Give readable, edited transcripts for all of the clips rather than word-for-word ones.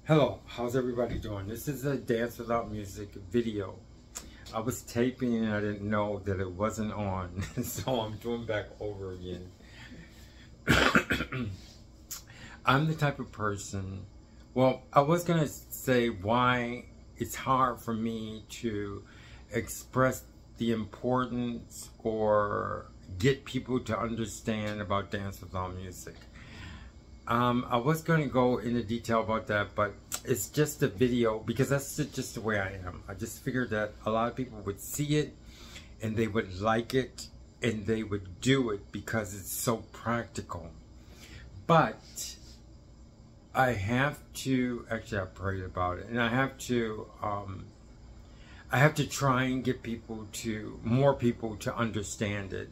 Hello, how's everybody doing? This is a Dance Without Music video. I was taping and I didn't know that it wasn't on, so I'm doing back over again. I'm the type of person, well, I was going to say why it's hard for me to express the importance or get people to understand about Dance Without Music. I was going to go into detail about that, but it's just a video because that's just the way I am. I just figured that a lot of people would see it and they would like it and they would do it because it's so practical. But I have to, actually I prayed about it, and I have to try and get more people to understand it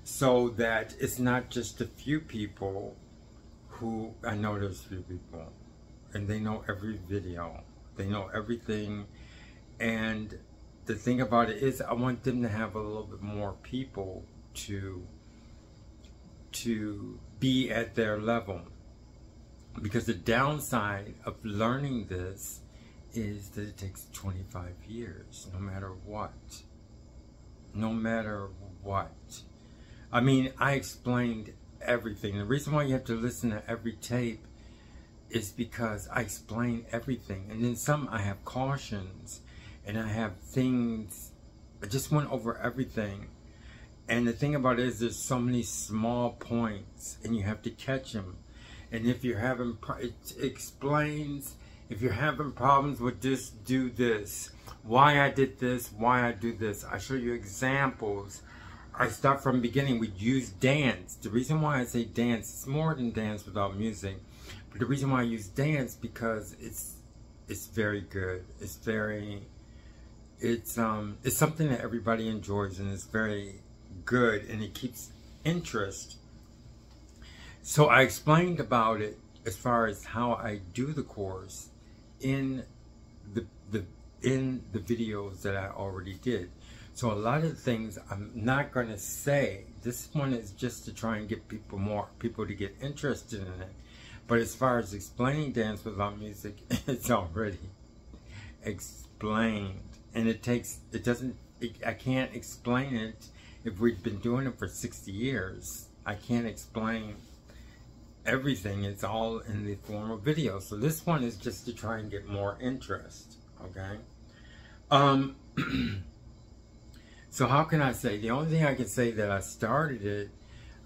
so that it's not just a few people who, I know there's few people, and they know every video, they know everything, and the thing about it is I want them to have a little bit more people to be at their level, because the downside of learning this is that it takes 25 years, no matter what. I mean, I explained everything. The reason why you have to listen to every tape is because I explain everything, and then some I have cautions and I have things. I just went over everything, and the thing about it is there's so many small points and you have to catch them. And if you're having it explains, if you're having problems with this, do this, why I did this, why I do this. I show you examples. I start from the beginning. We use dance. The reason why I say dance, it's more than Dance Without Music, but the reason why I use dance because it's very good. It's something that everybody enjoys, and it's very good, and it keeps interest. So I explained about it as far as how I do the course in the videos that I already did. So a lot of things I'm not going to say. This one is just to try and get more people to get interested in it. But as far as explaining Dance Without Music, it's already explained. And I can't explain it if we've been doing it for 60 years. I can't explain everything. It's all in the form of video. So this one is just to try and get more interest, okay? So how can I say? The only thing I can say that I started it,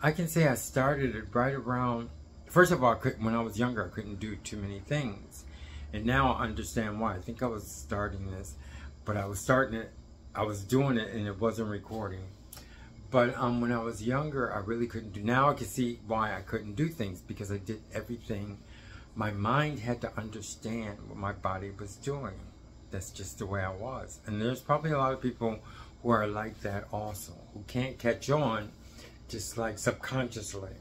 I can say I started it right around, first of all, when I was younger, I couldn't do too many things. And now I understand why. I think I was starting this, but I was doing it and it wasn't recording. But when I was younger, I really couldn't do. Now I can see why I couldn't do things, because I did everything. My mind had to understand what my body was doing. That's just the way I was. And there's probably a lot of people who are like that also, who can't catch on, just like subconsciously.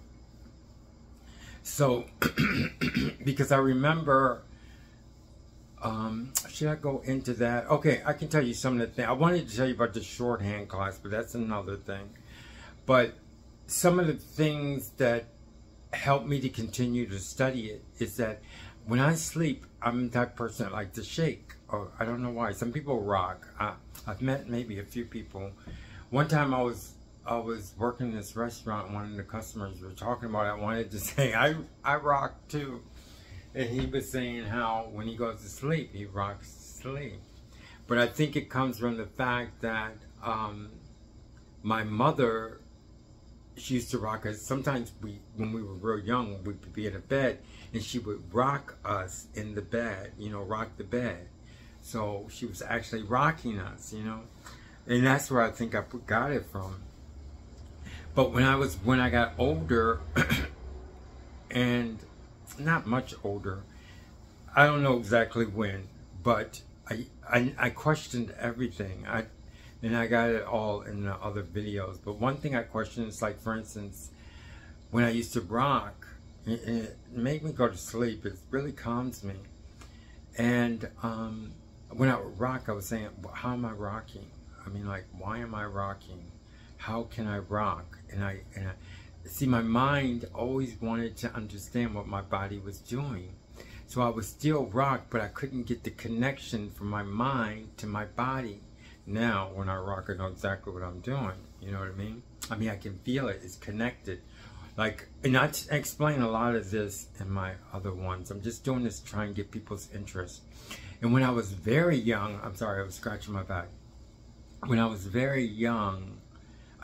So, because I remember, should I go into that? Okay, I can tell you some of the things. I wanted to tell you about the shorthand class, but that's another thing. But some of the things that help me to continue to study it is that when I sleep, I'm the type of person that like to shake. Or I don't know why. Some people rock. I've met maybe a few people. One time I was working in this restaurant. One of the customers were talking about it. I wanted to say I rock too, and he was saying how when he goes to sleep he rocks to sleep. But I think it comes from the fact that my mother, she used to rock us. Sometimes when we were real young, we'd be in a bed and she would rock us in the bed, you know, rock the bed. So she was actually rocking us, you know, and that's where I think I got it from. But when I got older, and not much older, I don't know exactly when, but I questioned everything. And I got it all in the other videos. But one thing I questioned is, like, for instance, when I used to rock, it made me go to sleep. It really calms me. And when I would rock, I was saying, well, how am I rocking? I mean, like, why am I rocking? How can I rock? And I see, my mind always wanted to understand what my body was doing. So I would still rock, but I couldn't get the connection from my mind to my body. Now, when I rock, I know exactly what I'm doing. You know what I mean? I mean, I can feel it. It's connected. Like, and I explain a lot of this in my other ones. I'm just doing this to try and get people's interest. And when I was very young, I'm sorry, I was scratching my back. When I was very young,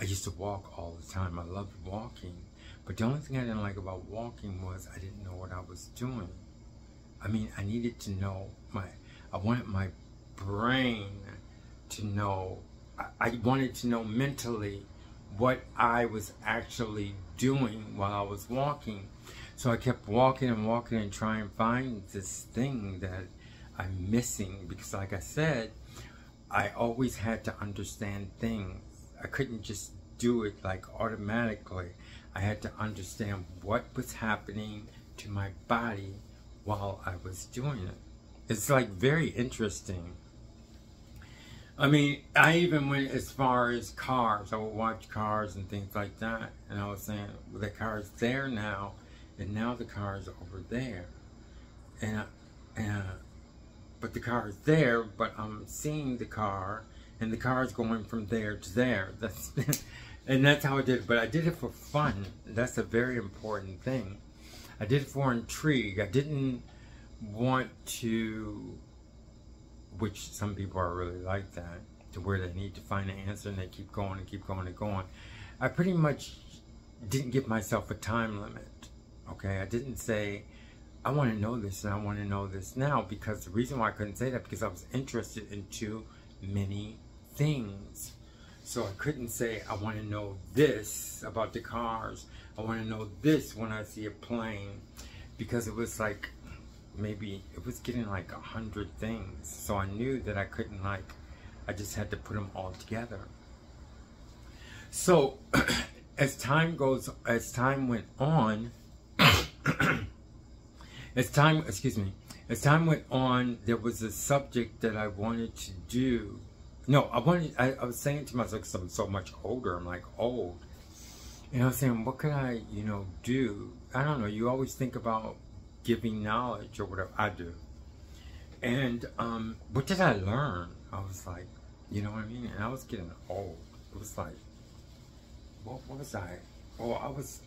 I used to walk all the time. I loved walking. But the only thing I didn't like about walking was I didn't know what I was doing. I mean, I needed to know I wanted my brain to know, I wanted to know mentally what I was actually doing while I was walking. So I kept walking and walking and trying to find this thing that I'm missing, because like I said, I always had to understand things. I couldn't just do it like automatically. I had to understand what was happening to my body while I was doing it. It's like very interesting. I mean, I even went as far as cars. I would watch cars and things like that. And I was saying, well, the car's there now, and now the car's over there. But the car's there, but I'm seeing the car, and the car's going from there to there. And that's how I did it. But I did it for fun. That's a very important thing. I did it for intrigue. I didn't want to, which some people are really like that, to where they need to find an answer and they keep going and keep going and going. I pretty much didn't give myself a time limit. Okay, I didn't say, I want to know this and I want to know this now, because the reason why I couldn't say that, because I was interested in too many things. So I couldn't say, I want to know this about the cars. I want to know this when I see a plane, because it was like, maybe it was getting like 100 things. So I knew that I couldn't, like, I just had to put them all together. So as time went on, as time went on, there was a subject that I wanted to do. No, I was saying to myself, because I'm so much older, I'm like old. And I was saying, what could I, do? I don't know, you always think about giving knowledge or whatever. I do. And what did I learn? I was like, you know what I mean? And I was getting old. It was like, what was I? Well,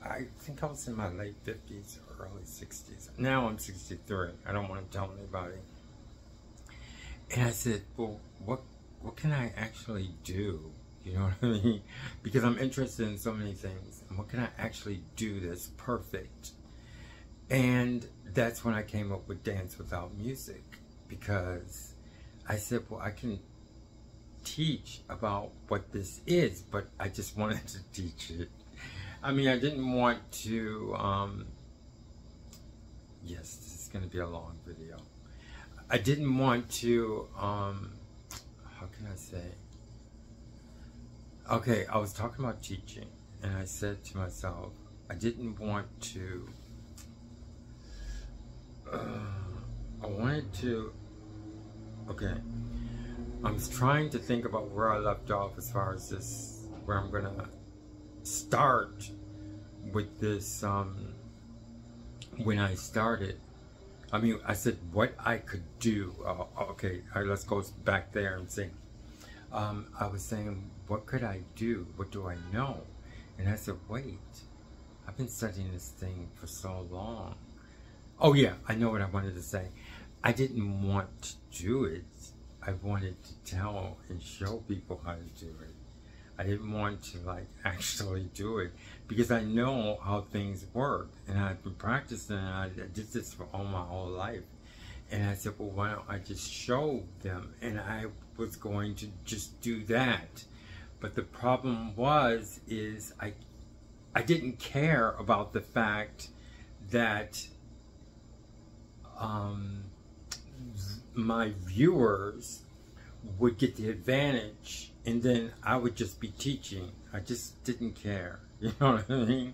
I think I was in my late 50s or early 60s. Now I'm 63. I don't want to tell anybody. And I said, well, what can I actually do? You know what I mean? Because I'm interested in so many things. And what can I actually do that's perfect? And that's when I came up with Dance Without Music. Because I said, well, I can teach about what this is, but I just wanted to teach it. I mean, I didn't want to, yes, this is going to be a long video. I didn't want to, how can I say? Okay, I was talking about teaching, and I said to myself, I didn't want to, I wanted to, okay, I was trying to think about where I left off as far as this, where I'm going to start with this. When I started, I mean, I said what I could do. Okay, all right, let's go back there and see. I was saying, what could I do? What do I know? And I said, wait, I've been studying this thing for so long. Oh yeah, I know what I wanted to say. I didn't want to do it. I wanted to tell and show people how to do it. I didn't want to, like, actually do it, because I know how things work, and I've been practicing, and I did this for all my whole life. And I said, well, why don't I just show them? And I was going to just do that. But the problem is I didn't care about the fact that my viewers would get the advantage, and then I would just be teaching. I just didn't care, you know what I mean?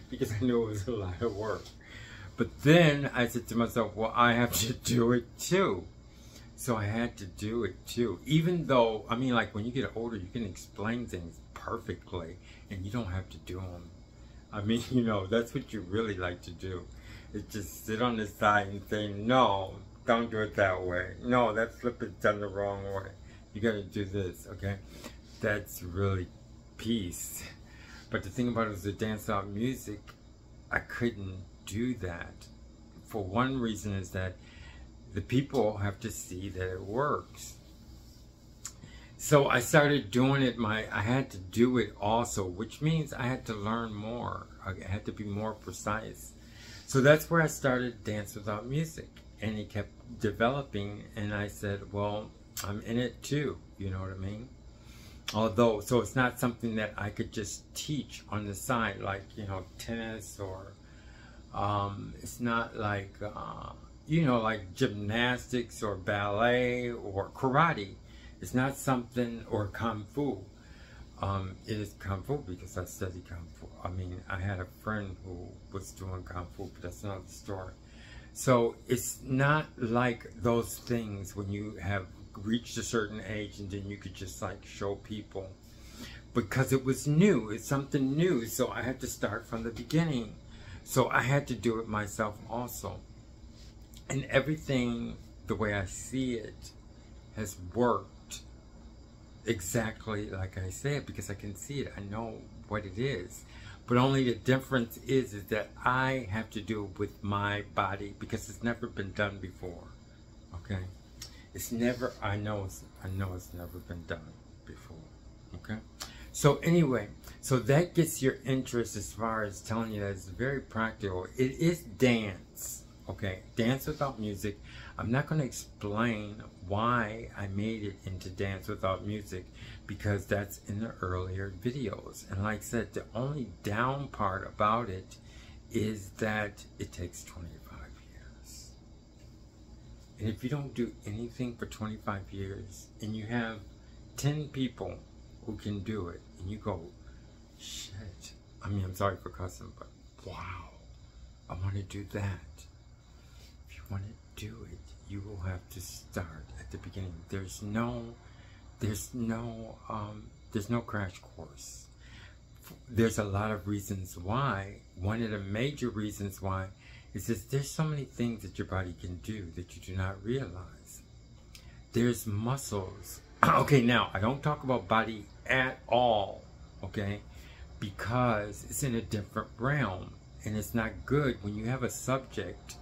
Because I knew it was a lot of work. But then I said to myself, well, I have to do it too. So I had to do it too. Even though, I mean, like, when you get older, you can explain things perfectly, and you don't have to do them. I mean, that's what you really like to do. is just sit on the side and say, no, don't do it that way. No, that flip is done the wrong way. You gotta do this, okay? That's really peace. But the thing about it is the dance without music, I couldn't do that. For one reason is that the people have to see that it works. So I started doing it, I had to do it also, which means I had to learn more. I had to be more precise. So that's where I started Dance Without Music. And it kept developing, and I said, well, I'm in it too, you know what I mean? Although, so it's not something that I could just teach on the side, like, you know, tennis, or it's not like, you know, like gymnastics or ballet or karate. It's not something, or Kung Fu. It is Kung Fu because I studied Kung Fu. I mean, I had a friend who was doing Kung Fu, but that's another story. So it's not like those things when you have reached a certain age and then you could just like show people. Because it was new, it's something new, so I had to start from the beginning. So I had to do it myself also. And everything, the way I see it, has worked exactly like I said, because I can see it. I know what it is. But only the difference is that I have to do it with my body, because it's never been done before. Okay? It's never, I know it's never been done before. Okay? So anyway, so that gets your interest as far as telling you that it's very practical. It is dance. Okay? Dance without music. I'm not going to explain why I made it into Dance Without Music, because that's in the earlier videos. And like I said, the only down part about it is that it takes 25 years. And if you don't do anything for 25 years, and you have 10 people who can do it, and you go, shit, I mean, I'm sorry for cussing, but wow, I want to do that. If you want to do it, you will have to start at the beginning. There's no crash course. There's a lot of reasons why. One of the major reasons why is that there's so many things that your body can do that you do not realize. There's muscles. Okay, now, I don't talk about body at all, okay? Because it's in a different realm. And it's not good when you have a subject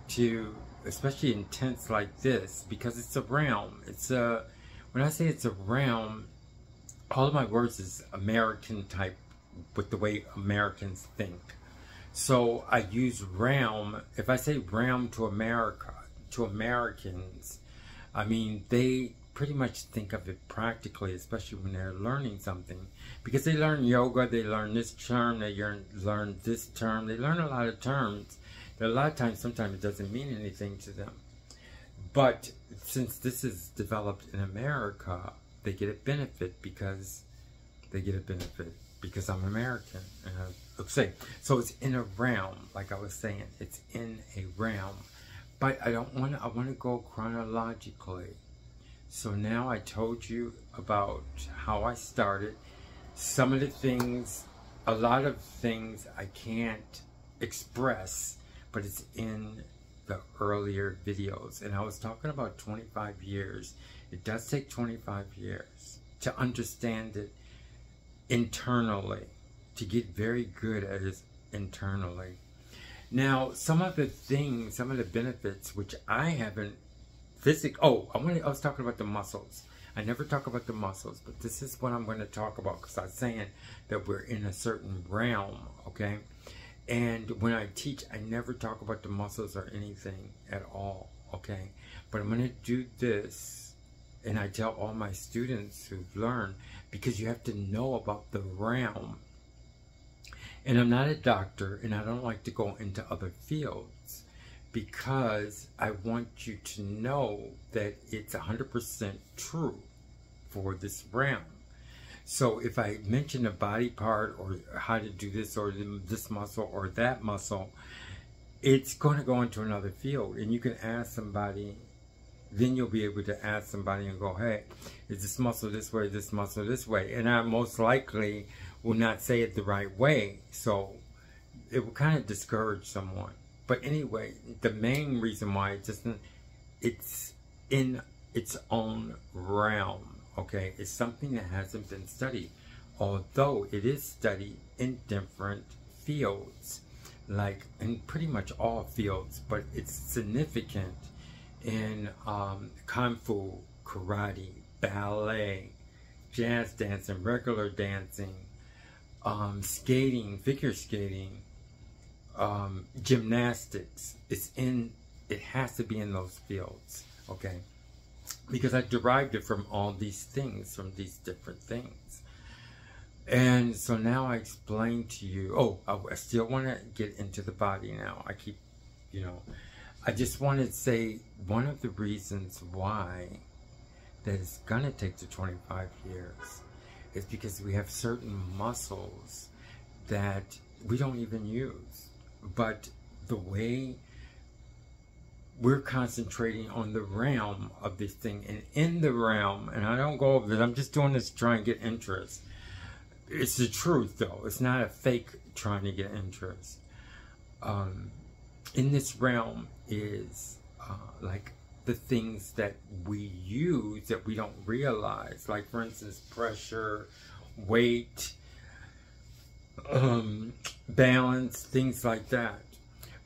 to, especially intense like this, because it's a realm. It's a, when I say it's a realm, all of my words is American type, with the way Americans think. So I use realm. If I say realm to America, to Americans, I mean, they pretty much think of it practically, especially when they're learning something. Because they learn yoga, they learn this term, they learn this term, they learn a lot of terms. A lot of times, sometimes it doesn't mean anything to them. But since this is developed in America, they get a benefit because I'm American. And so it's in a realm, like I was saying, it's in a realm. But I want to go chronologically. So now I told you about how I started. Some of the things, a lot of things I can't express, but it's in the earlier videos. And I was talking about 25 years. It does take 25 years to understand it internally, to get very good at it internally. Now, some of the things, some of the benefits, which I haven't I was talking about the muscles. I never talk about the muscles, but this is what I'm going to talk about, because I'm saying that we're in a certain realm, okay? And when I teach, I never talk about the muscles or anything at all, okay? But I'm going to do this, and I tell all my students who've learned, because you have to know about the realm. And I'm not a doctor, and I don't like to go into other fields, because I want you to know that it's 100% true for this realm. So if I mention a body part, or how to do this, or this muscle, or that muscle, it's going to go into another field. And you can ask somebody, then you'll be able to ask somebody and go, hey, is this muscle this way, this muscle this way? And I most likely will not say it the right way. So it will kind of discourage someone. But anyway, the main reason why it's in its own realm, okay? It's something that hasn't been studied, although it is studied in different fields, like in pretty much all fields, but it's significant in Kung Fu, karate, ballet, jazz dancing, regular dancing, skating, figure skating, gymnastics. It has to be in those fields, okay? Because I derived it from all these things, from these different things. And so now I explain to you, oh, I still want to get into the body now. I keep, I just want to say one of the reasons why that it's going to take to 25 years is because we have certain muscles that we don't even use. But the way we're concentrating on the realm of this thing, and in the realm, and I don't go over this, I'm just doing this to try and get interest. It's the truth, though. It's not a fake trying to get interest. In this realm is like the things that we use that we don't realize. Like, for instance, pressure, weight, balance, things like that.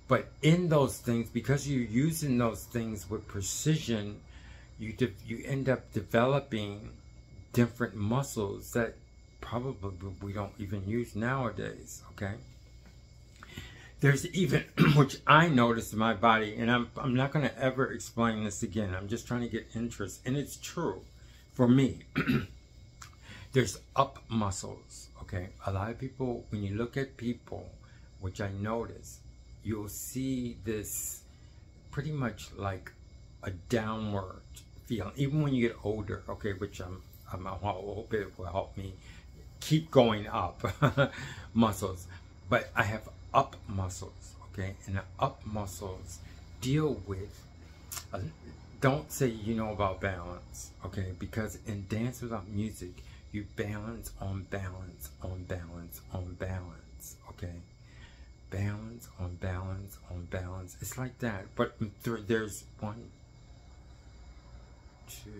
But in those things, because you're using those things with precision, you end up developing different muscles that probably we don't even use nowadays, okay? There's even, which I noticed in my body, and I'm not going to ever explain this again. I'm just trying to get interest, and it's true for me. There's up muscles, okay? A lot of people, when you look at people, which I notice, you'll see this pretty much like a downward feeling, even when you get older, okay? Which I hope it will help me keep going up muscles. But I have up muscles, okay? And the up muscles deal with, don't say you know about balance, okay? Because in Dance Without Music, you balance on balance on balance on balance, okay? Balance on balance on balance. It's like that. But there's 1, 2,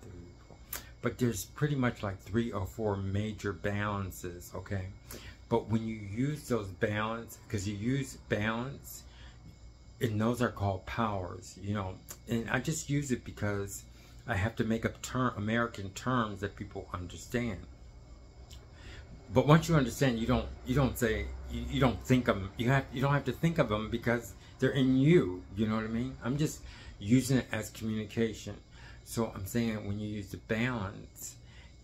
3, 4. But there's pretty much like 3 or 4 major balances, okay? But when you use those balance, because you use balance, and those are called powers, and I just use it because I have to make up American terms that people understand. But once you understand, you don't say, you don't think of them. You don't have to think of them because they're in you. You know what I mean? I'm just using it as communication. So I'm saying when you use the balance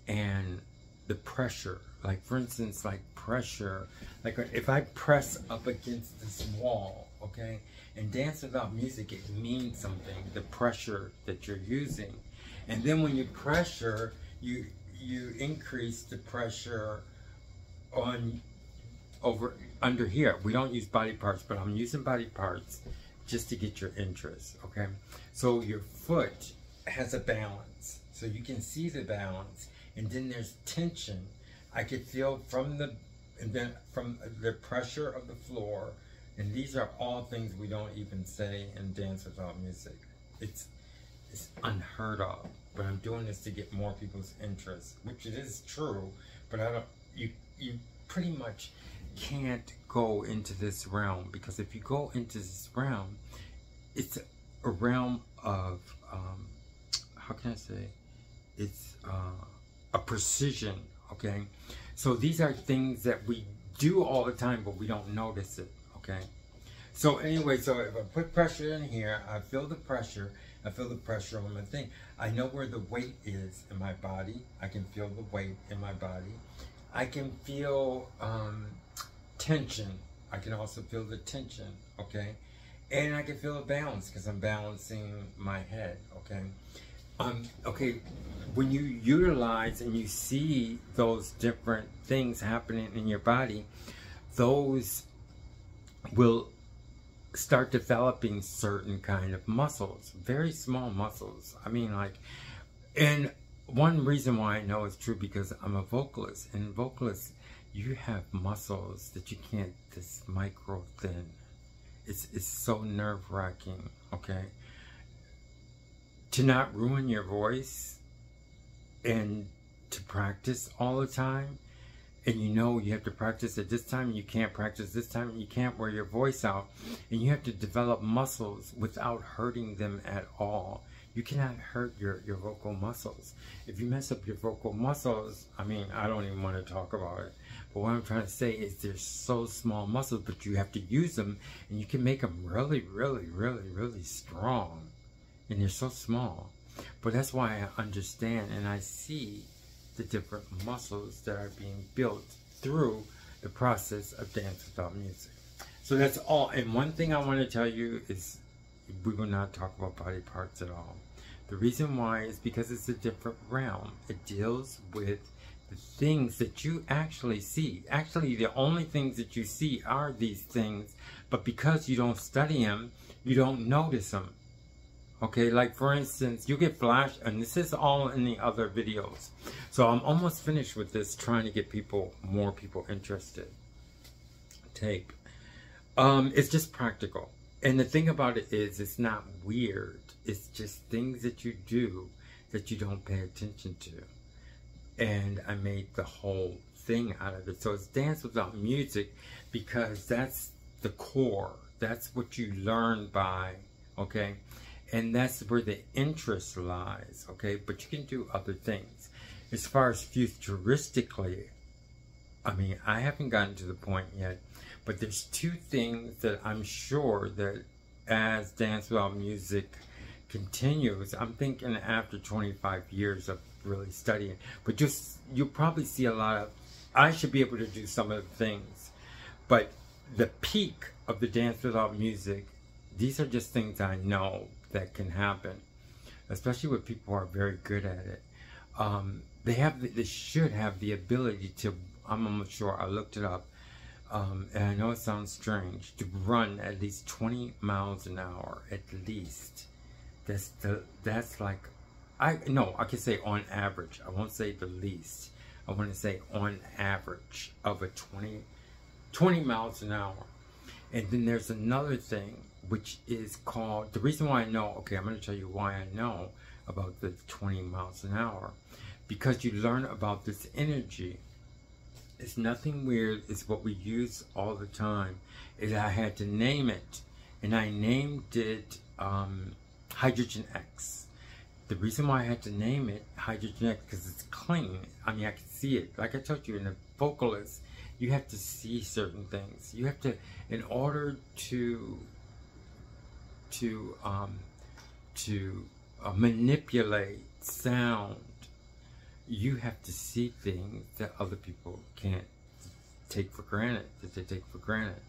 and the pressure, like for instance, like pressure, like if I press up against this wall, okay, and Dance Without Music, it means something, the pressure that you're using. And then when you pressure, you increase the pressure under here. We don't use body parts, but I'm using body parts just to get your interest, okay? So your foot has a balance, so you can see the balance, and then there's tension. I could feel from the pressure of the floor, and these are all things we don't even say in Dance Without Music. It's unheard of, but I'm doing this to get more people's interest, which it is true, but you pretty much can't go into this realm, because if you go into this realm, it's a realm of, how can I say, it's a precision, okay? So these are things that we do all the time, but we don't notice it, okay? So anyway, so if I put pressure in here, I feel the pressure. I feel the pressure on my thing. I know where the weight is in my body. I can feel the weight in my body. I can feel tension. I can also feel the tension, okay? And I can feel a balance because I'm balancing my head, okay? Okay, when you utilize and you see those different things happening in your body, those will start developing certain kind of muscles, very small muscles. I mean, like, and one reason why I know it's true, because I'm a vocalist, and vocalists, you have muscles that you can't, this micro thin. it's so nerve-wracking, okay? To not ruin your voice and to practice all the time, and you know you have to practice at this time, you can't practice this time, you can't wear your voice out, and you have to develop muscles without hurting them at all. You cannot hurt your vocal muscles. If you mess up your vocal muscles, I mean, I don't even want to talk about it. But what I'm trying to say is they're so small muscles, but you have to use them, and you can make them really, really, really, really strong. And they're so small. But that's why I understand and I see the different muscles that are being built through the process of Dance Without Music. So that's all. And one thing I want to tell you is we will not talk about body parts at all. The reason why is because it's a different realm. It deals with the things that you actually see. Actually, the only things that you see are these things, but because you don't study them, you don't notice them. Okay, like for instance, you get flashed, and this is all in the other videos. So I'm almost finished with this, trying to get more people interested. Tape. It's just practical. And the thing about it is, it's not weird. It's just things that you do that you don't pay attention to. And I made the whole thing out of it. So it's Dance Without Music because that's the core. That's what you learn by, okay? And that's where the interest lies, okay? But you can do other things. As far as futuristically, I mean, I haven't gotten to the point yet, but there's two things that I'm sure that as Dance Without Music continues, I'm thinking after 25 years of really studying, but you'll probably see a lot of, I should be able to do some of the things, but the peak of the Dance Without Music, these are just things I know that can happen, especially with people who are very good at it. They should have the ability to, I'm almost sure, I looked it up, and I know it sounds strange, to run at least 20 miles an hour, at least. That's like, I can say on average. I won't say the least. I want to say on average of a 20 miles an hour. And then there's another thing, which is called, the reason why I know, okay, I'm going to tell you why I know about the 20 miles an hour. Because you learn about this energy. It's nothing weird. It's what we use all the time. Is I had to name it. And I named it Hydrogen X. The reason why I had to name it Hydrogen X, because it's clean. I mean, I can see it. Like I told you, in a vocalist, you have to see certain things. You have to, in order to manipulate sound, you have to see things that other people can't take for granted, that they take for granted.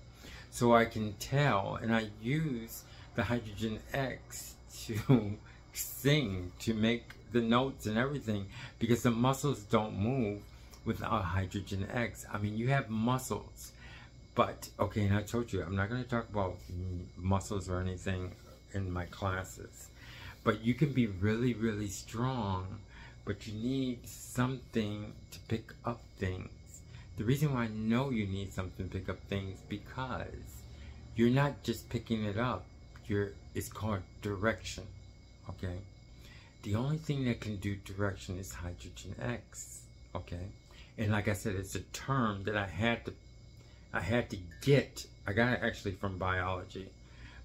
So I can tell, and I use the Hydrogen X to sing, to make the notes and everything, because the muscles don't move without Hydrogen X. I mean, you have muscles, but, okay, and I told you, I'm not going to talk about muscles or anything in my classes, but you can be really, really strong, but you need something to pick up things. The reason why I know you need something to pick up things, because you're not just picking it up, it's called direction, okay? The only thing that can do direction is Hydrogen X, okay? And like I said, it's a term that I had to get. I got it actually from biology,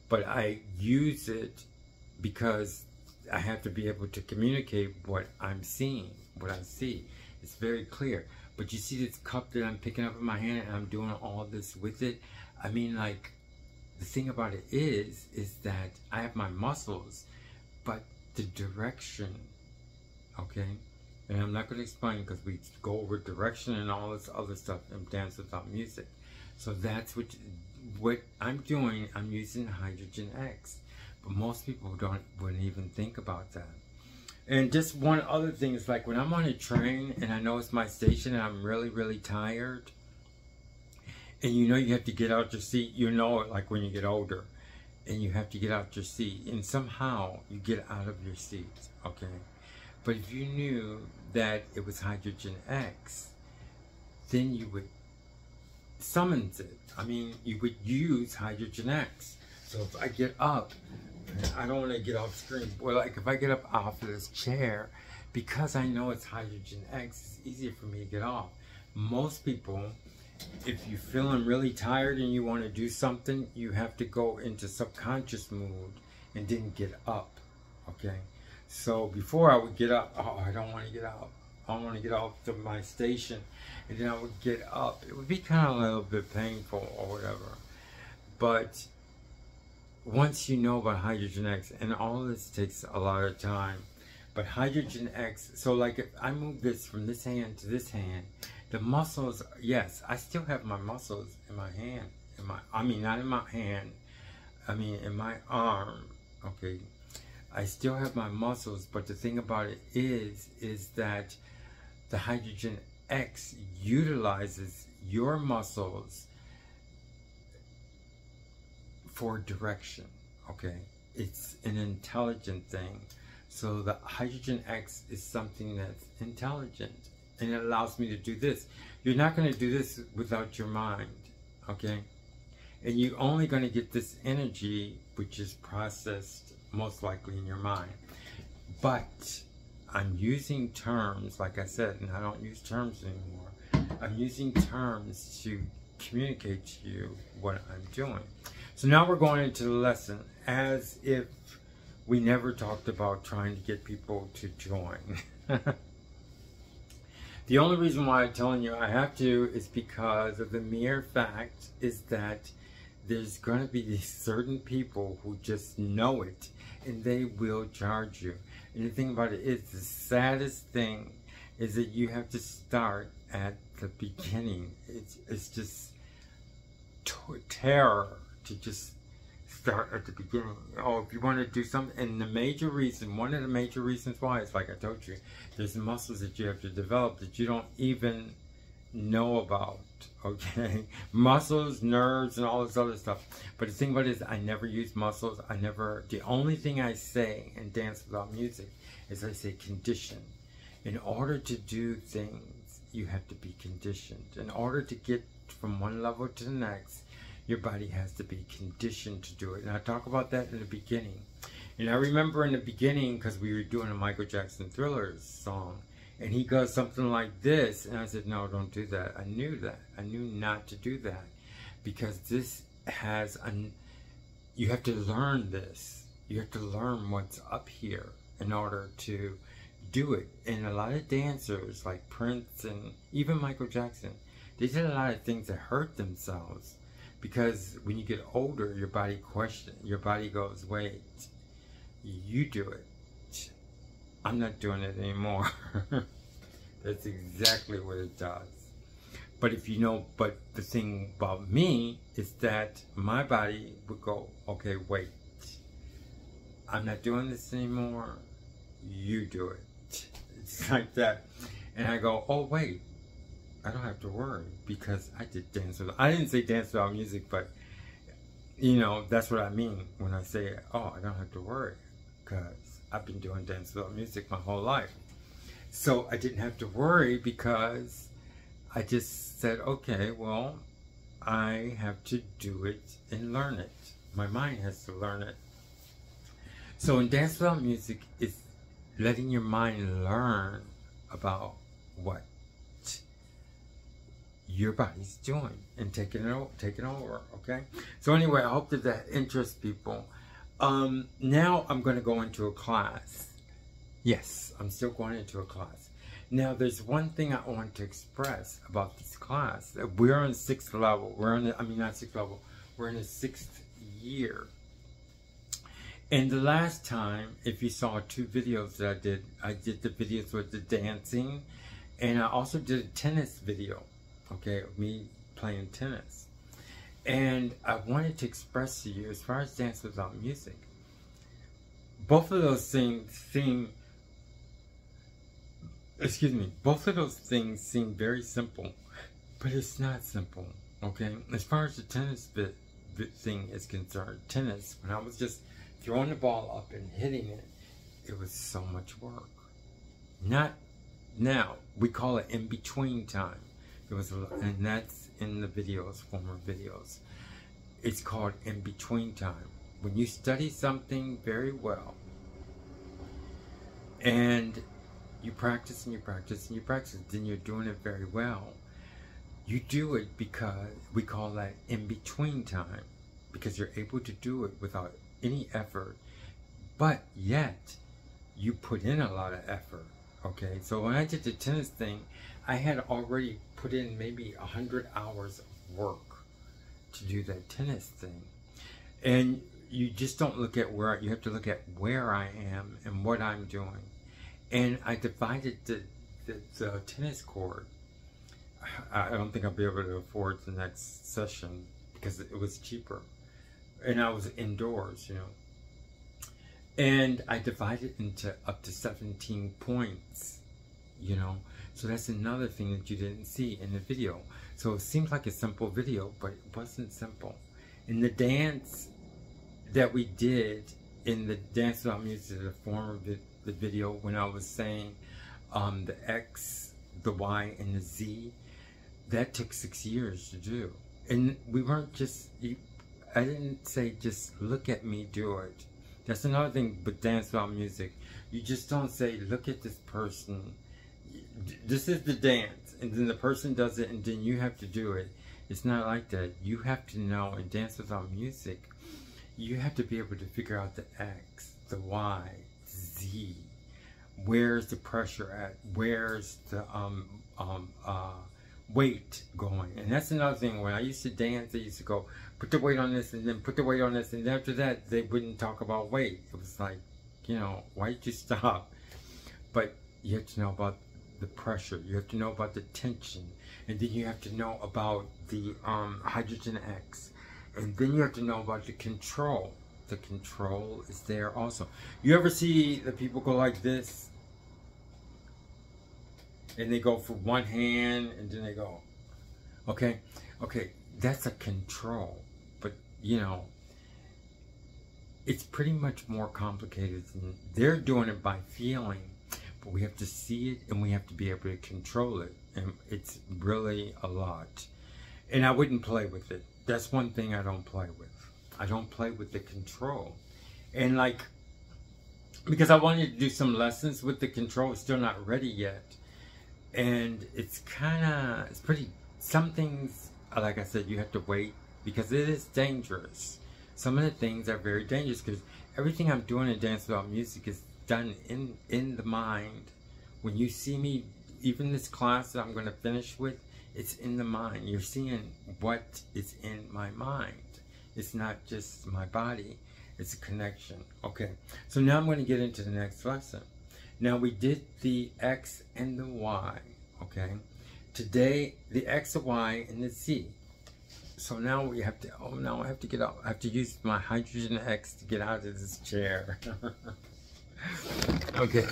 but I use it because I have to be able to communicate what I'm seeing, what I see. It's very clear. But you see this cup that I'm picking up in my hand, and I'm doing all this with it. I mean, like, the thing about it is that I have my muscles, but the direction, okay? And I'm not going to explain because we go over direction and all this other stuff in Dance Without Music. So that's what I'm doing. I'm using Hydrogen X. But most people wouldn't even think about that. And just one other thing is, like, when I'm on a train and I know it's my station and I'm really, really tired, and you know you have to get out your seat, you know it, like when you get older, and you have to get out your seat, and somehow you get out of your seat, okay? But if you knew that it was Hydrogen X, then you would summons it. I mean, you would use Hydrogen X. So if I get up, I don't want to get off screen. Well, like if I get up off of this chair, because I know it's Hydrogen X, it's easier for me to get off. Most people, if you're feeling really tired and you want to do something, you have to go into subconscious mood and then get up, okay? So before I would get up, oh, I don't want to get up. I want to get off to my station, and then I would get up. It would be kind of a little bit painful or whatever. But once you know about Hydrogen X, and all of this takes a lot of time, but Hydrogen X, so like if I move this from this hand to this hand, the muscles, yes, I still have my muscles in my hand, I mean, not in my hand, I mean in my arm, okay? I still have my muscles, but the thing about it is that the Hydrogen X utilizes your muscles for direction, okay? It's an intelligent thing. So the Hydrogen X is something that's intelligent, and it allows me to do this. You're not going to do this without your mind, okay? And you're only going to get this energy, which is processed most likely in your mind. But I'm using terms, like I said, and I don't use terms anymore. I'm using terms to communicate to you what I'm doing. So now we're going into the lesson as if we never talked about trying to get people to join. The only reason why I'm telling you I have to is because of the mere fact is that there's going to be these certain people who just know it, and they will charge you. And the thing about it is, the saddest thing is that you have to start at the beginning. It's just terror to just start at the beginning. Oh, if you want to do something, and the major reason, one of the major reasons why is, like I told you, there's muscles that you have to develop that you don't even know about, okay? Muscles, nerves, and all this other stuff. But the thing about it is, I never use muscles. The only thing I say in Dance Without Music is I say condition. In order to do things, you have to be conditioned. In order to get from one level to the next, your body has to be conditioned to do it. And I talk about that in the beginning. And I remember in the beginning, because we were doing a Michael Jackson Thriller song, and he goes something like this, and I said, no, don't do that. I knew that. I knew not to do that, because this has you have to learn this. You have to learn what's up here in order to do it. And a lot of dancers like Prince and even Michael Jackson, they did a lot of things that hurt themselves, because when you get older, your body goes, wait, you do it. I'm not doing it anymore. That's exactly what it does. But if you know, but the thing about me is that my body would go, okay, wait, I'm not doing this anymore. You do it. It's like that. And I go, oh, wait, I don't have to worry, because I did Dance Without, I didn't say Dance Without Music, but you know, that's what I mean when I say, oh, I don't have to worry, because I've been doing Dance Without Music my whole life. So I didn't have to worry, because I just said, okay, well, I have to do it and learn it. My mind has to learn it. So in Dance Without Music, it's letting your mind learn about what your body's doing and taking over, okay? So anyway, I hope that interests people. Now I'm going to go into a class. Yes, I'm still going into a class. Now, there's one thing I want to express about this class. We're on 6th level. We're on the, I mean, not 6th level. We're in the 6th year. And the last time, if you saw 2 videos that I did the videos with the dancing, and I also did a tennis video, okay, of me playing tennis. And I wanted to express to you, as far as Dance Without Music, both of those things seem, both of those things seem very simple, but it's not simple, okay? As far as the tennis thing is concerned, tennis, when I was just throwing the ball up and hitting it, it was so much work. Not now, we call it in between time. It was, and that's in the videos, former videos. It's called in between time. when you study something very well, and you practice and you practice and you practice, then you're doing it very well. You do it because we call that in-between time, because you're able to do it without any effort, but yet you put in a lot of effort. Okay, so when I did the tennis thing, I had already put in maybe 100 hours of work to do that tennis thing. And you just don't look at where, you have to look at where I am and what I'm doing. And I divided the tennis court. I don't think I'll be able to afford the next session because it was cheaper. And I was indoors, you know. And I divided into up to 17 points, you know. So that's another thing that you didn't see in the video. So it seems like a simple video, but it wasn't simple. In the dance that we did, in the Dance Without Music, the form of the video, when I was saying the X, the Y, and the Z, that took 6 years to do. And we weren't just, I didn't say just look at me do it. That's another thing with Dance Without Music. You just don't say, look at this person. This is the dance, and then the person does it, and then you have to do it. It's not like that. You have to know, in Dance Without Music, you have to be able to figure out the X, the Y, Z. Where's the pressure at? Where's the weight going? And that's another thing. When I used to dance, they used to go, put the weight on this, and then put the weight on this, and after that, they wouldn't talk about weight. It was like, you know, why did you stop? But you have to know about the pressure. You have to know about the tension. And then you have to know about the hydrogen X. And then you have to know about the control. The control is there also. You ever see the people go like this? And they go for one hand, and then they go, okay, that's a control. But, you know, it's pretty much more complicated than, they're doing it by feeling, but we have to see it, and we have to be able to control it. And it's really a lot. And I wouldn't play with it. That's one thing I don't play with. I don't play with the control. And like, because I wanted to do some lessons with the control, it's still not ready yet. And it's pretty, some things, like I said, you have to wait because it is dangerous. Some of the things are very dangerous because everything I'm doing in Dance Without Music is done in the mind. When you see me, even this class that I'm going to finish with, it's in the mind. You're seeing what is in my mind. It's not just my body. It's a connection. Okay, so now I'm going to get into the next lesson. Now we did the X and the Y, okay? Today, the X, the Y, and the Z. So now we have to, oh no, I have to get up. I have to use my hydrogen X to get out of this chair. Okay.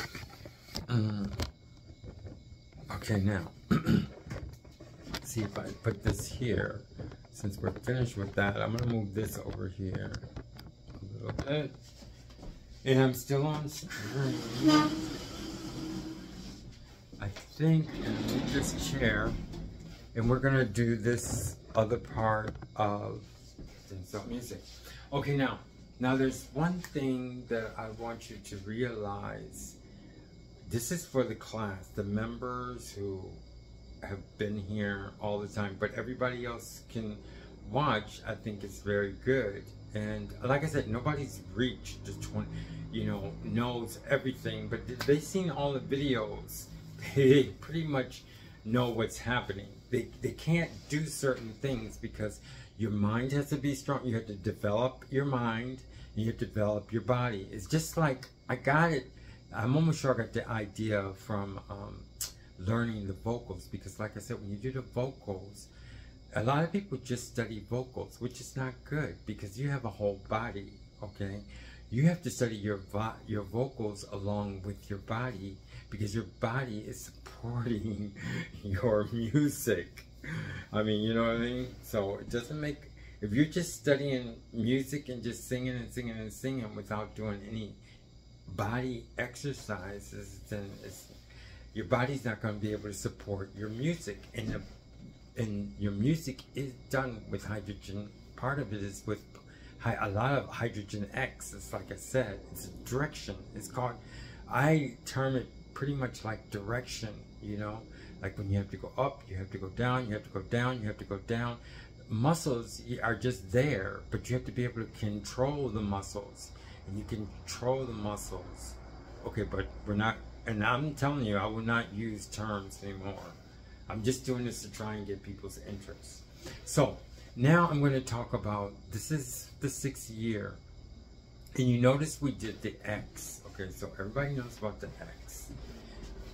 Okay, now. See if I put this here. Since we're finished with that, I'm going to move this over here a little bit. And I'm still on screen. I think I'm going to move this chair. And we're going to do this other part of Dance Without Music. Okay, now there's one thing that I want you to realize. This is for the class, the members who have been here all the time, but everybody else can watch. I think it's very good. And like I said, nobody's reached the 20, you know, knows everything, but they've seen all the videos. They pretty much know what's happening. They can't do certain things because your mind has to be strong. You have to develop your mind, and you have to develop your body. It's just like, I got it. I'm almost sure I got the idea from learning the vocals, because like I said, when you do the vocals, a lot of people just study vocals, which is not good because you have a whole body, okay? You have to study your vocals along with your body because your body is supporting your music. I mean, you know what I mean? So it doesn't make, if you're just studying music and just singing and singing and singing without doing any body exercises, then your body's not going to be able to support your music. And your music is done with hydrogen. Part of it is with a lot of hydrogen X. It's like I said, it's a direction. It's called, I term it pretty much like direction, you know, like when you have to go up, you have to go down, you have to go down, you have to go down. Muscles are just there, but you have to be able to control the muscles, and you control the muscles. Okay, but we're not, and I'm telling you, I will not use terms anymore. I'm just doing this to try and get people's interest. So now I'm going to talk about, this is the 6th year, and you notice we did the X. Okay, so everybody knows about the X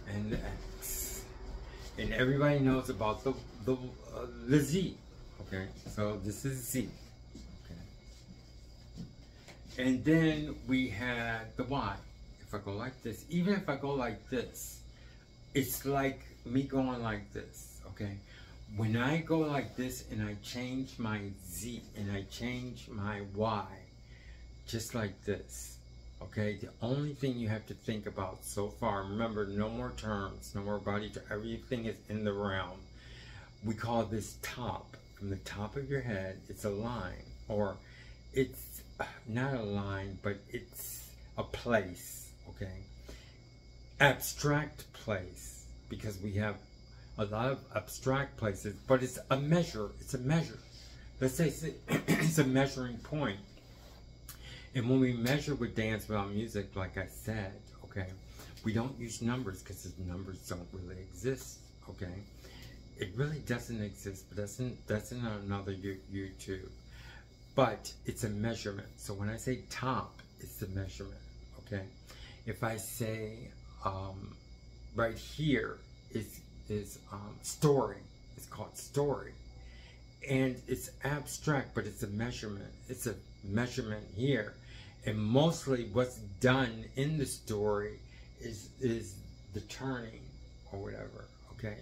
and the X, and everybody knows about the Z. Okay, so this is Z. Okay, and then we had the Y. If I go like this, even if I go like this, it's like me going like this. Okay, when I go like this and I change my Z and I change my Y, just like this. Okay, the only thing you have to think about so far, remember, no more terms, no more body, everything is in the realm. We call this top. From the top of your head, it's a line, or it's not a line, but it's a place, okay? Abstract place, because we have a lot of abstract places, but it's a measure, it's a measure. Let's say it's a measuring point. And when we measure with Dance Without Music, like I said, okay, we don't use numbers because the numbers don't really exist, okay? It really doesn't exist, but that's in another YouTube. But it's a measurement. So when I say top, it's the measurement, okay? If I say right here is story, it's called story. And it's abstract, but it's a measurement. It's a measurement here. And mostly what's done in the story is the turning or whatever, okay?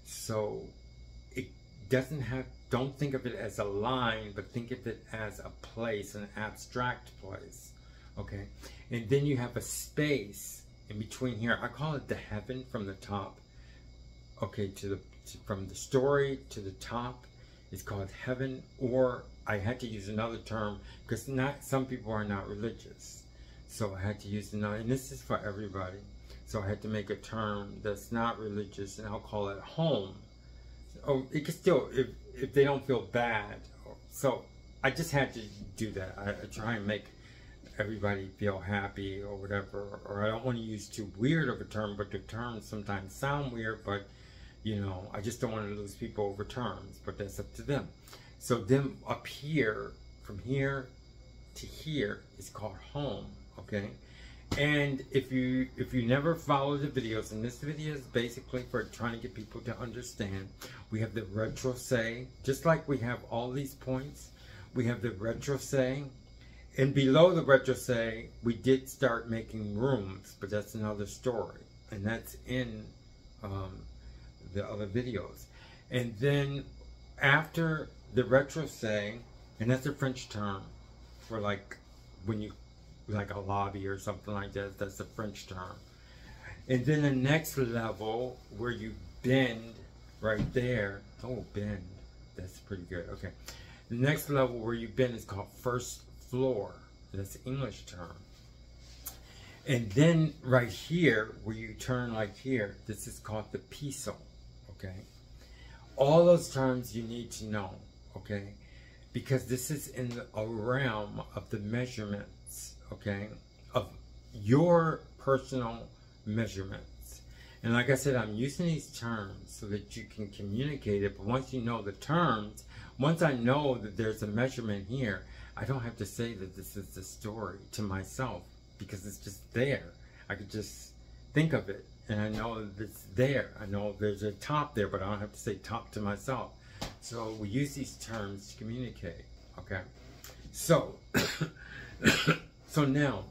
So it doesn't have, don't think of it as a line, but think of it as a place, an abstract place, okay? And then you have a space in between here. I call it the heaven from the top, okay, from the story to the top. It's called heaven, or I had to use another term because some people are not religious. So I had to use another, and this is for everybody. So I had to make a term that's not religious, and I'll call it home. Oh, it could still, if they don't feel bad. So I just had to do that. I try and make everybody feel happy or whatever, or I don't want to use too weird of a term, but the terms sometimes sound weird, but you know, I just don't want to lose people over terms, but that's up to them. So then up here, from here to here, is called home, okay? And if you never follow the videos, and this video is basically for trying to get people to understand, we have the retrocé, just like we have all these points, we have the retrocé, and below the retrocé, we did start making rooms, but that's another story, and that's in the other videos. And then after the retrocé, and that's a French term for like when you like a lobby or something like that, that's a French term. And then the next level where you bend right there, oh, bend, that's pretty good, okay. The next level where you bend is called first floor, that's an English term. And then right here where you turn like here, this is called the piso. Okay, all those terms you need to know, okay, because this is in a realm of the measurements, okay, of your personal measurements. And like I said, I'm using these terms so that you can communicate it, but once you know the terms, once I know that there's a measurement here, I don't have to say that this is the story to myself, because it's just there. I could just think of it. And I know it's there. I know there's a top there, but I don't have to say top to myself. So we use these terms to communicate, okay? So, so now,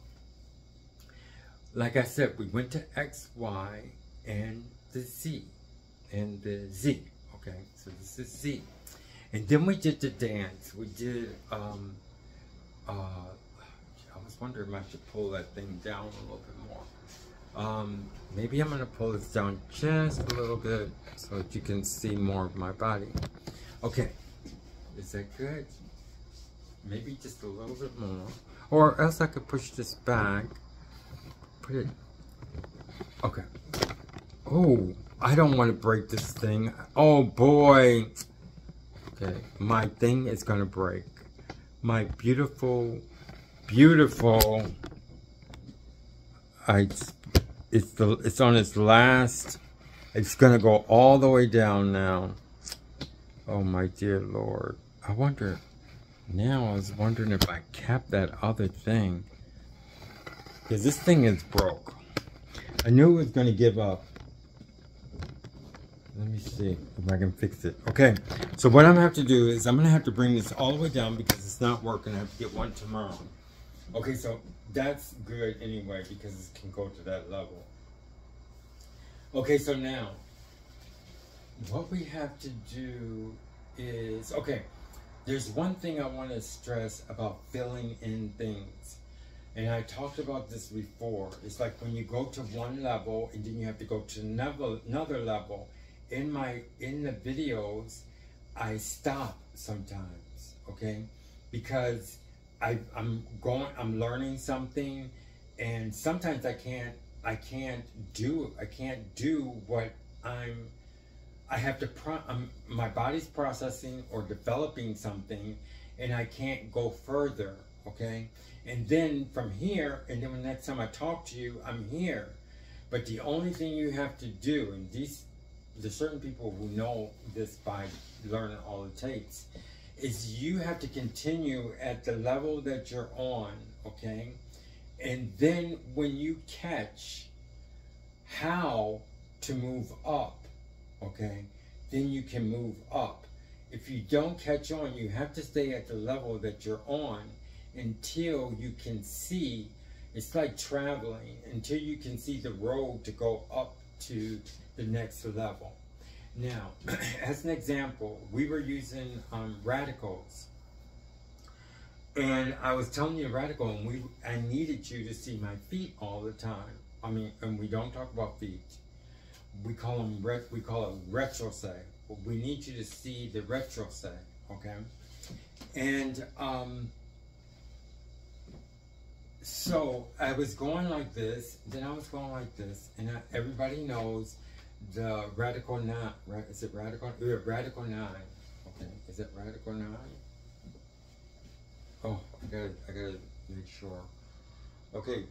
like I said, we went to X, Y, and the Z, okay? So this is Z. And then we did the dance. We did, I was wondering if I should pull that thing down a little bit more. Maybe I'm gonna pull this down just a little bit so that you can see more of my body. Okay, is that good? maybe just a little bit more. Or else I could push this back. Put it, okay. Oh, I don't want to break this thing. Oh boy. Okay, my thing is gonna break. My beautiful, beautiful, it's on its last, it's gonna go all the way down now. Oh my dear Lord. I wonder, now I was wondering if I kept that other thing. Because this thing is broke. I knew it was gonna give up. Let me see if I can fix it. Okay, so what I'm gonna have to do is I'm gonna have to bring this all the way down because it's not working. I have to get one tomorrow. Okay, so that's good anyway because it can go to that level. Okay, so now what we have to do is, okay, there's one thing I want to stress about filling in things. And I talked about this before. It's like when you go to one level and then you have to go to another level. In the videos, I stop sometimes, okay? Because I'm learning something, and sometimes I can't do what I have to my body's processing or developing something, and I can't go further, okay? And then from here, and then the next time I talk to you, I'm here. But the only thing you have to do, and there's certain people who know this by learning all it takes, is you have to continue at the level that you're on, okay? And then when you catch how to move up, okay, then you can move up. If you don't catch on, you have to stay at the level that you're on until you can see, it's like traveling, until you can see the road to go up to the next level. Now, as an example, we were using radicals, and I was telling you radical, and I needed you to see my feet all the time. I mean, and we don't talk about feet. We call them we call it retrocé. We need you to see the retrocé, okay? And so I was going like this, then I was going like this, and everybody knows the radical 9, right? Is it radical? Yeah, radical 9. Okay, is it radical 9? Oh, I gotta make sure. Okay,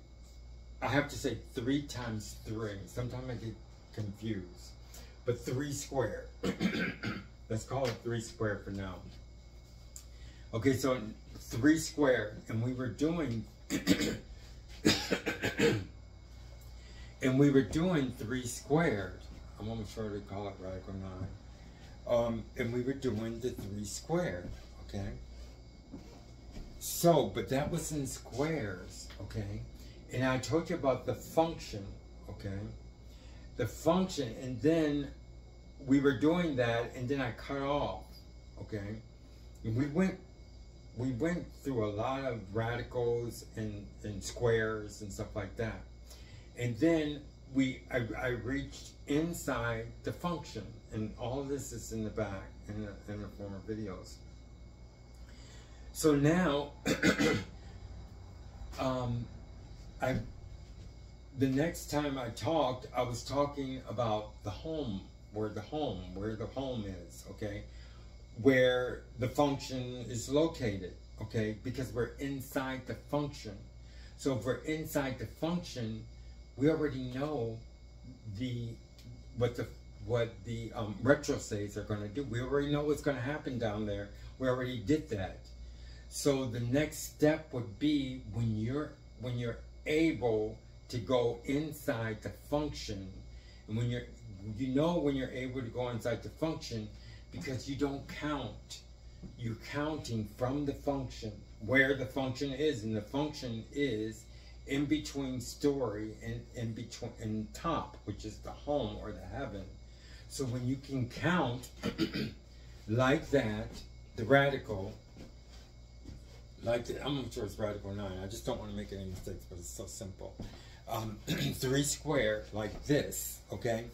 I have to say 3 times 3. Sometimes I get confused. But 3 squared. Let's call it 3 squared for now. Okay, so 3 squared, and we were doing and we were doing 3 squared. I'm almost sure they call it radical 9. And we were doing the 3 squared, okay? So, but that was in squares, okay? And I told you about the function, okay? The function, and then we were doing that, and then I cut off, okay? And we went through a lot of radicals and squares and stuff like that. And then I reached inside the function, and all of this is in the back in the former videos. So now, the next time I talked, I was talking about the home, where the home is, okay? Where the function is located, okay? Because we're inside the function. So if we're inside the function, we already know what the retrocés are going to do. We already know what's going to happen down there. We already did that. So the next step would be when you're able to go inside the function, and when you're able to go inside the function, because you don't count. You're counting from the function, where the function is, and the function is in between story and in top, which is the home or the heaven. So when you can count like that, the radical, I'm sure it's radical 9. I just don't want to make any mistakes, but it's so simple. 3 squared like this, okay?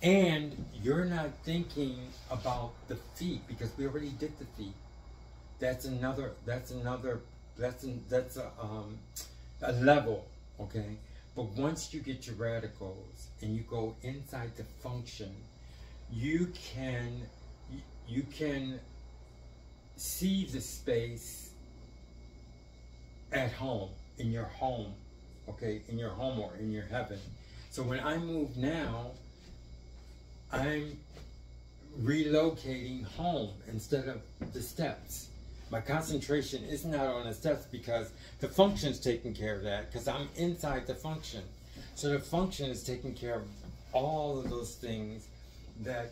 And you're not thinking about the feet because we already did the feet. That's a level, okay? But once you get your radicals and you go inside the function, you can see the space at home, in your home, okay? In your home or in your heaven. So when I move now, I'm relocating home instead of the steps. My concentration is not on the steps because the function's taking care of that, because I'm inside the function. So the function is taking care of all of those things that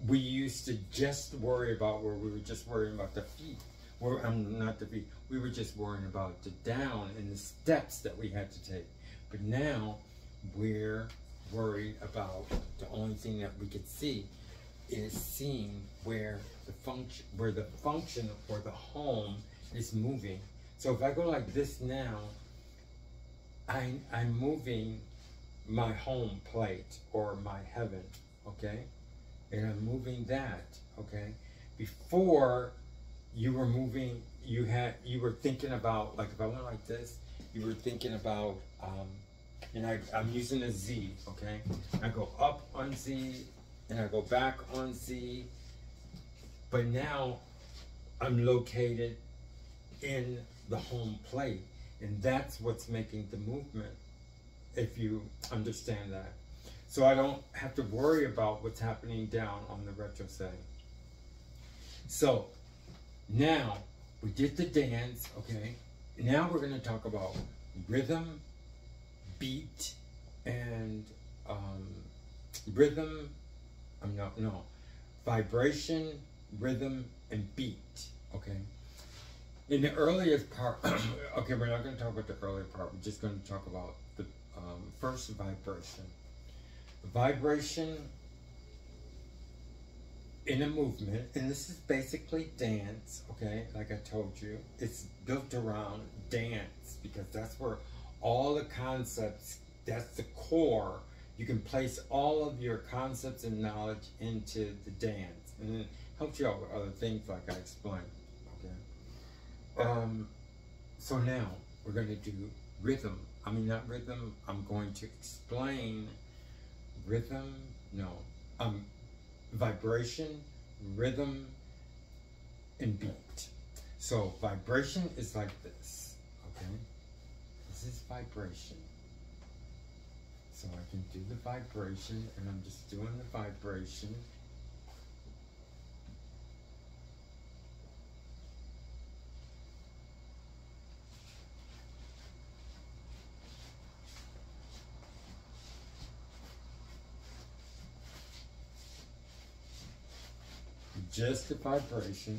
we used to just worry about, where we were just worrying about the feet. Not the feet. We were just worrying about the down and the steps that we had to take. But now we're worried about the only thing that we could see is seeing where the function or the home is moving. So if I go like this now, I'm moving my home plate or my heaven, okay? And I'm moving that, okay? Before you were moving, you were thinking about, like if I went like this, you were thinking about, and I'm using a Z, okay? I go up on Z, and I go back on Z, but now I'm located in the home plate, and that's what's making the movement, if you understand that. So I don't have to worry about what's happening down on the retro setting. So now we did the dance, okay? Now we're going to talk about rhythm, beat, and vibration, rhythm, and beat, okay? In the earliest part, okay, we're not going to talk about the earlier part, we're just going to talk about the first vibration. Vibration in a movement, and this is basically dance, okay, like I told you, it's built around dance, because that's where all the concepts, that's the core. You can place all of your concepts and knowledge into the dance, and it helps you out with other things like I explained, okay? So now we're going to do rhythm. I mean, not rhythm, I'm going to explain rhythm, vibration, rhythm, and beat. So vibration is like this, okay? This is vibration. So I can do the vibration, and I'm just doing the vibration. Just the vibration.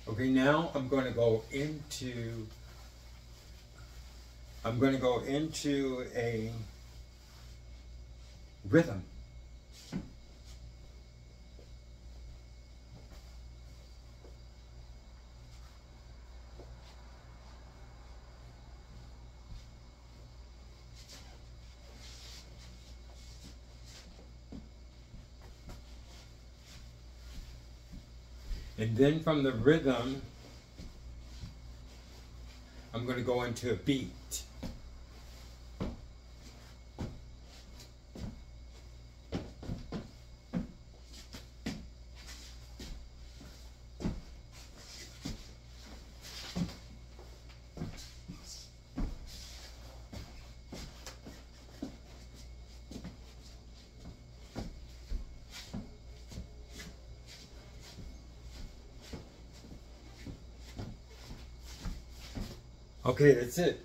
Okay, now I'm going to go into a rhythm. And then from the rhythm, I'm going to go into a beat. Okay, that's it.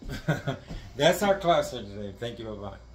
That's our class for today. Thank you. Bye-bye.